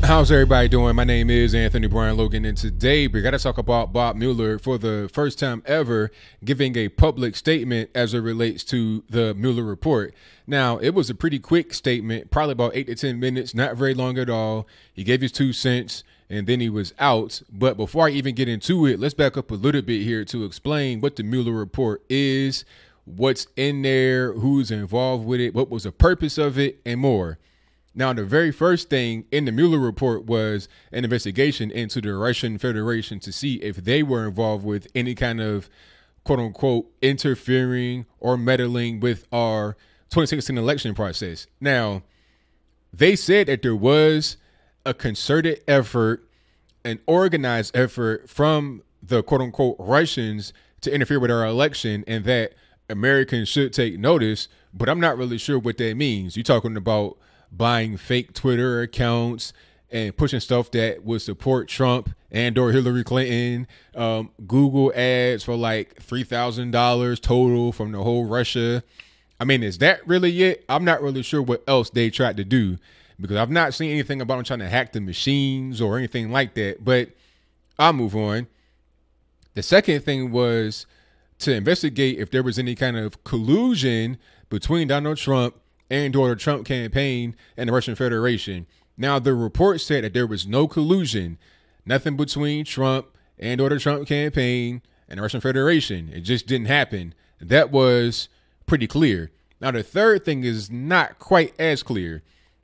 How's everybody doing? My name is Anthony Brian Logan, and today we got to talk about Bob Mueller for the first time ever giving a public statement as it relates to the Mueller Report. Now, it was a pretty quick statement, probably about 8 to 10 minutes, not very long at all. He gave his 2 cents and then he was out. But before I even get into it, let's back up a little bit here to explain what the Mueller Report is, what's in there, who's involved with it, what was the purpose of it, and more. Now, the very first thing in the Mueller report was an investigation into the Russian Federation to see if they were involved with any kind of quote unquote interfering or meddling with our 2016 election process. Now, they said that there was a concerted effort, an organized effort from the quote unquote Russians to interfere with our election and that Americans should take notice. But I'm not really sure what that means. You're talking about buying fake Twitter accounts and pushing stuff that would support Trump and or Hillary Clinton, Google ads for like $3,000 total from the whole Russia. I mean, is that really it? I'm not really sure what else they tried to do because I've not seen anything about them trying to hack the machines or anything like that, but I'll move on. The second thing was to investigate if there was any kind of collusion between Donald Trump and or the Trump campaign and the Russian Federation. Now, the report said that there was no collusion, nothing between Trump and or the Trump campaign and the Russian Federation. It just didn't happen. That was pretty clear. Now, the third thing is not quite as clear,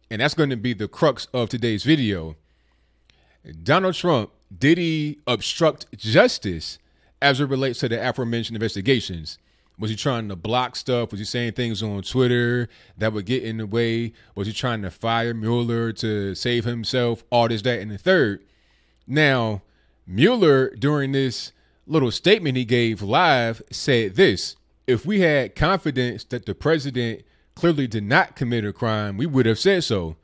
and that's going to be the crux of today's video. Donald Trump, did he obstruct justice as it relates to the aforementioned investigations? Was he trying to block stuff? Was he saying things on Twitter that would get in the way? Was he trying to fire Mueller to save himself? All this, that, and the third. Now, Mueller, during this little statement he gave live, said this: if we had confidence that the president clearly did not commit a crime, we would have said so.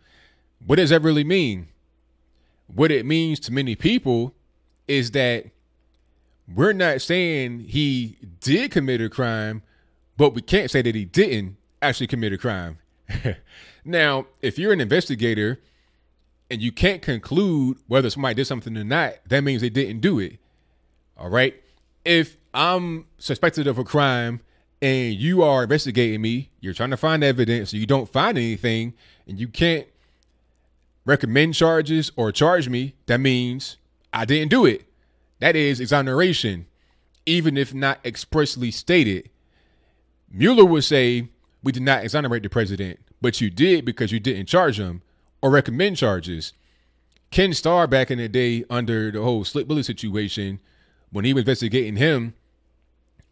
What does that really mean? What it means to many people is that we're not saying he did commit a crime, but we can't say that he didn't actually commit a crime. Now, if you're an investigator and you can't conclude whether somebody did something or not, that means they didn't do it. All right. If I'm suspected of a crime and you are investigating me, you're trying to find evidence, you don't find anything, and you can't recommend charges or charge me, that means I didn't do it. That is exoneration, even if not expressly stated. Mueller would say, we did not exonerate the president, but you did because you didn't charge him or recommend charges. Ken Starr, back in the day under the whole Slick Willie situation, when he was investigating him,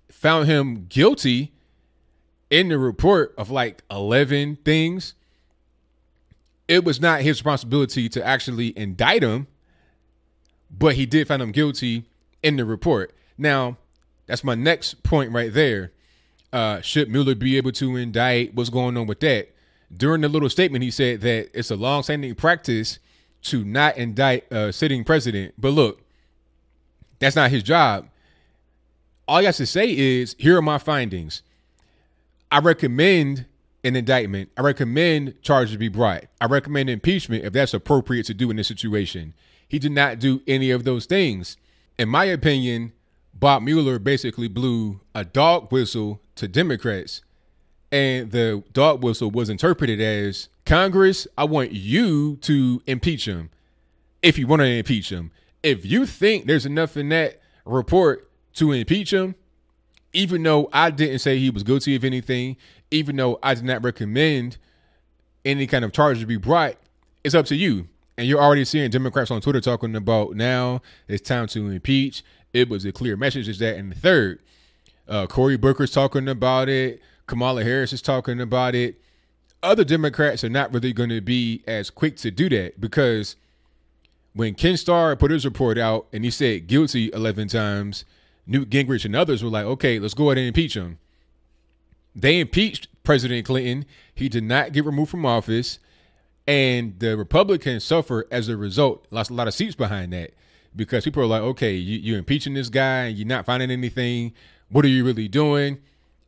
found him guilty in the report of like 11 things. It was not his responsibility to actually indict him, but he did find him guilty in the report. Now, that's my next point right there. Should Mueller be able to indict? What's going on with that? During the little statement, he said that it's a long-standing practice to not indict a sitting president. But look, that's not his job. All he has to say is, here are my findings. I recommend an indictment. I recommend charges be brought. I recommend impeachment if that's appropriate to do in this situation. He did not do any of those things. In my opinion, Bob Mueller basically blew a dog whistle to Democrats. And the dog whistle was interpreted as, Congress, I want you to impeach him if you want to impeach him. If you think there's enough in that report to impeach him, even though I didn't say he was guilty of anything, even though I did not recommend any kind of charge to be brought, it's up to you. And you're already seeing Democrats on Twitter talking about now it's time to impeach. It was a clear message, is that. And the third, Cory Booker's talking about it. Kamala Harris is talking about it. Other Democrats are not really going to be as quick to do that because when Ken Starr put his report out and he said guilty 11 times, Newt Gingrich and others were like, okay, let's go ahead and impeach him. They impeached President Clinton. He did not get removed from office. And the Republicans suffer as a result, lost a lot of seats behind that because people are like, okay, you're impeaching this guy and you're not finding anything. What are you really doing?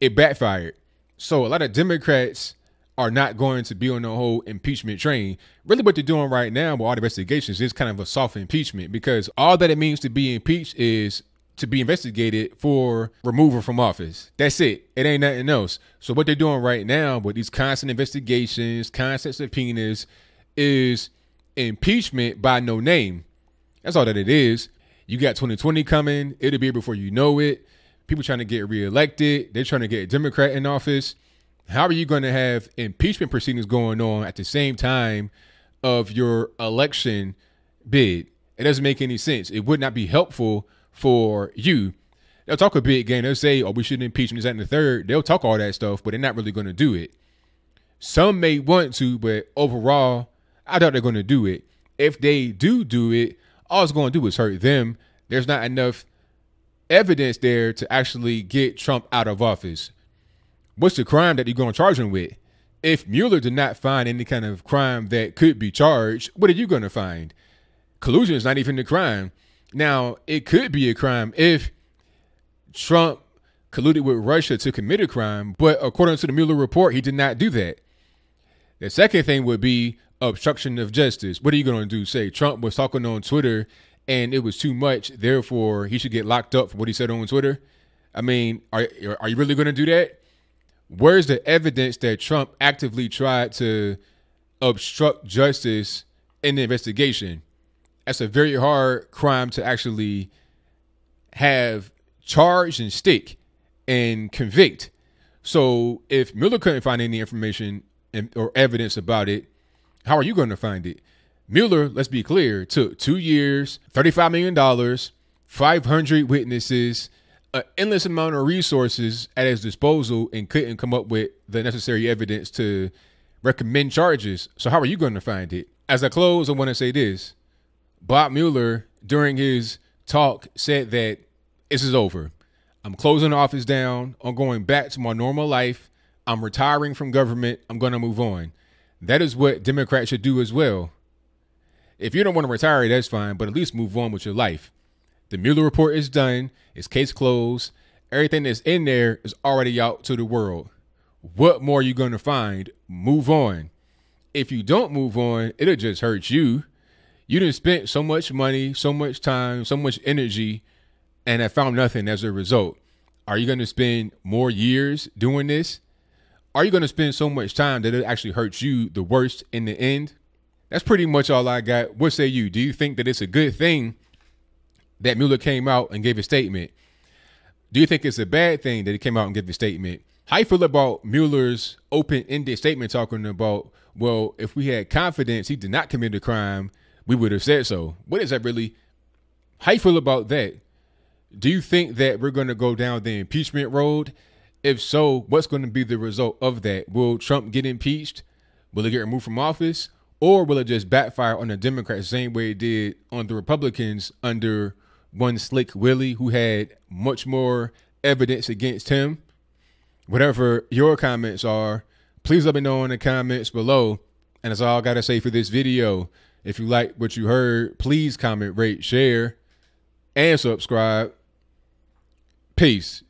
It backfired. So a lot of Democrats are not going to be on the whole impeachment train. Really what they're doing right now with all the investigations is kind of a soft impeachment, because all that it means to be impeached is to be investigated for removal from office. That's it. It ain't nothing else. So what they're doing right now with these constant investigations, constant subpoenas, is impeachment by no name. That's all that it is. You got 2020 coming. It'll be here before you know it. People trying to get reelected. They're trying to get a Democrat in office. How are you going to have impeachment proceedings going on at the same time of your election bid? It doesn't make any sense. It would not be helpful for you. They'll talk a big game. They'll say, oh, we shouldn't impeach him, this, that, and the third. They'll talk all that stuff, but they're not really going to do it. Some may want to, but overall, I doubt they're going to do it. If they do it, all it's going to do is hurt them. There's not enough evidence there to actually get Trump out of office. What's the crime that you're going to charge him with? If Mueller did not find any kind of crime that could be charged, what are you going to find? Collusion is not even the crime. Now, it could be a crime if Trump colluded with Russia to commit a crime, but according to the Mueller report, he did not do that. The second thing would be obstruction of justice. What are you going to do? Say Trump was talking on Twitter and it was too much, therefore he should get locked up for what he said on Twitter? I mean, are you really going to do that? Where's the evidence that Trump actively tried to obstruct justice in the investigation? That's a very hard crime to actually have charged and stick and convict. So if Mueller couldn't find any information or evidence about it, how are you going to find it? Mueller, let's be clear, took 2 years, $35 million, 500 witnesses, an endless amount of resources at his disposal, and couldn't come up with the necessary evidence to recommend charges. So how are you going to find it? As I close, I want to say this. Bob Mueller, during his talk, said that this is over. I'm closing the office down. I'm going back to my normal life. I'm retiring from government. I'm going to move on. That is what Democrats should do as well. If you don't want to retire, that's fine, but at least move on with your life. The Mueller report is done. It's case closed. Everything that's in there is already out to the world. What more are you going to find? Move on. If you don't move on, it'll just hurt you. You done spent so much money, so much time, so much energy, and have found nothing as a result. Are you going to spend more years doing this? Are you going to spend so much time that it actually hurts you the worst in the end? That's pretty much all I got. What say you? Do you think that it's a good thing that Mueller came out and gave a statement? Do you think it's a bad thing that he came out and gave a statement? How you feel about Mueller's open-ended statement talking about, well, if we had confidence he did not commit a crime, we would have said so? What is that really? How you feel about that? Do you think that we're going to go down the impeachment road? If so, what's going to be the result of that? Will Trump get impeached? Will he get removed from office? Or will it just backfire on the Democrats the same way it did on the Republicans under one Slick Willie, who had much more evidence against him? Whatever your comments are, please let me know in the comments below. And that's all I got to say for this video. If you like what you heard, please comment, rate, share, and subscribe. Peace.